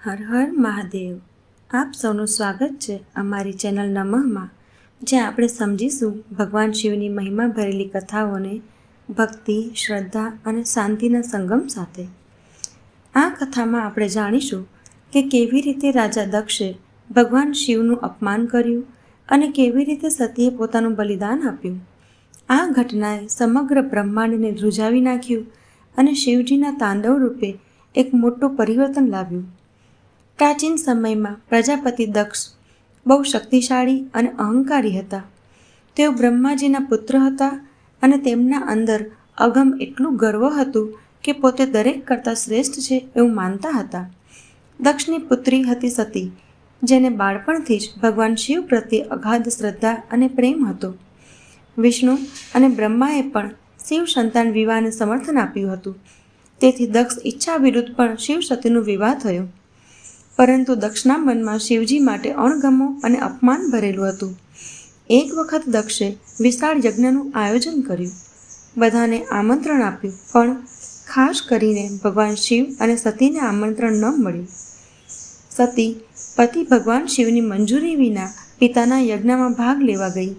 હર હર મહાદેવ। આપ સૌનું સ્વાગત છે અમારી ચેનલ નમઃમાં, જ્યાં આપણે સમજીશું ભગવાન શિવની મહિમા ભરેલી કથાઓને ભક્તિ, શ્રદ્ધા અને શાંતિના સંગમ સાથે। આ કથામાં આપણે જાણીશું કે કેવી રીતે રાજા દક્ષે ભગવાન શિવનું અપમાન કર્યું અને કેવી રીતે સતીએ પોતાનું બલિદાન આપ્યું। આ ઘટનાએ સમગ્ર બ્રહ્માંડને ધ્રુજાવી નાખ્યું અને શિવજીના તાંડવ રૂપે એક મોટું પરિવર્તન લાવ્યું। પ્રાચીન સમયમાં પ્રજાપતિ દક્ષ બહુ શક્તિશાળી અને અહંકારી હતા। તેઓ બ્રહ્માજીના પુત્ર હતા અને તેમના અંદર અગમ એટલું ગર્વ હતું કે પોતે દરેક કરતાં શ્રેષ્ઠ છે એવું માનતા હતા। દક્ષની પુત્રી હતી સતી, જેને બાળપણથી જ ભગવાન શિવ પ્રત્યે અગાધ શ્રદ્ધા અને પ્રેમ હતો। વિષ્ણુ અને બ્રહ્માએ પણ શિવ સંતાન વિવાહને સમર્થન આપ્યું હતું, તેથી દક્ષ ઈચ્છા વિરુદ્ધ પણ શિવ સતીનો વિવાહ થયો। પરંતુ દક્ષના મનમાં શિવજી માટે અણગમો અને અપમાન ભરેલું હતું। એક વખત દક્ષે વિશાળ યજ્ઞનું આયોજન કર્યું, બધાને આમંત્રણ આપ્યું, પણ ખાસ કરીને ભગવાન શિવ અને સતીને આમંત્રણ ન મળ્યું। સતી પતિ ભગવાન શિવની મંજૂરી વિના પિતાના યજ્ઞમાં ભાગ લેવા ગઈ।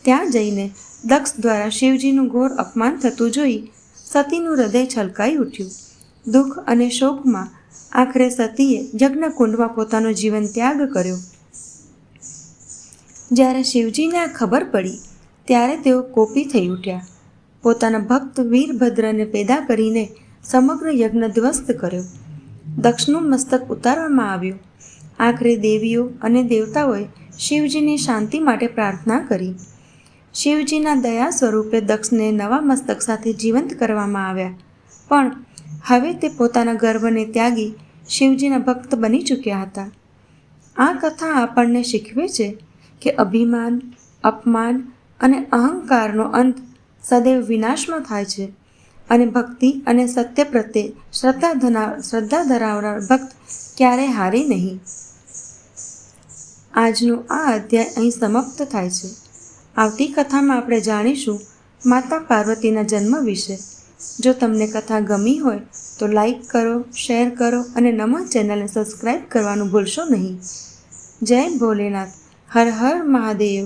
ત્યાં જઈને દક્ષ દ્વારા શિવજીનું ઘોર અપમાન થતું જોઈ સતીનું હૃદય છલકાઈ ઉઠ્યું। દુઃખ અને શોકમાં આખરે સતીએ યજ્ઞકુંડમાં પોતાનો જીવન ત્યાગ કર્યો। જ્યારે શિવજીને આ ખબર પડી ત્યારે તેઓ કોપી થઈ ઉઠ્યા। પોતાના ભક્ત વીરભદ્રને પેદા કરીને સમગ્ર યજ્ઞ ધ્વસ્ત કર્યો। દક્ષનું મસ્તક ઉતારવામાં આવ્યું। આખરે દેવીઓ અને દેવતાઓએ શિવજીની શાંતિ માટે પ્રાર્થના કરી। શિવજીના દયા સ્વરૂપે દક્ષને નવા મસ્તક સાથે જીવંત કરવામાં આવ્યા, પણ હવે તે પોતાના ગર્વને ત્યાગી શિવજીના ભક્ત બની ચૂક્યા હતા। આ કથા આપણને શીખવે છે કે અભિમાન, અપમાન અને અહંકારનો અંત સદૈવ વિનાશમાં થાય છે અને ભક્તિ અને સત્ય પ્રત્યે શ્રદ્ધા ધરાવનાર ભક્ત ક્યારેય હારે નહીં। આજનો આ અધ્યાય અહીં સમાપ્ત થાય છે। આવતી કથામાં આપણે જાણીશું માતા પાર્વતીના જન્મ વિશે। જો તમને કથા ગમી હોય તો લાઈક કરો, શેર કરો અને નમઃ ચેનલને સબસ્ક્રાઈબ કરવાનું ભૂલશો નહીં। જય ભોલેનાથ। હર હર મહાદેવ।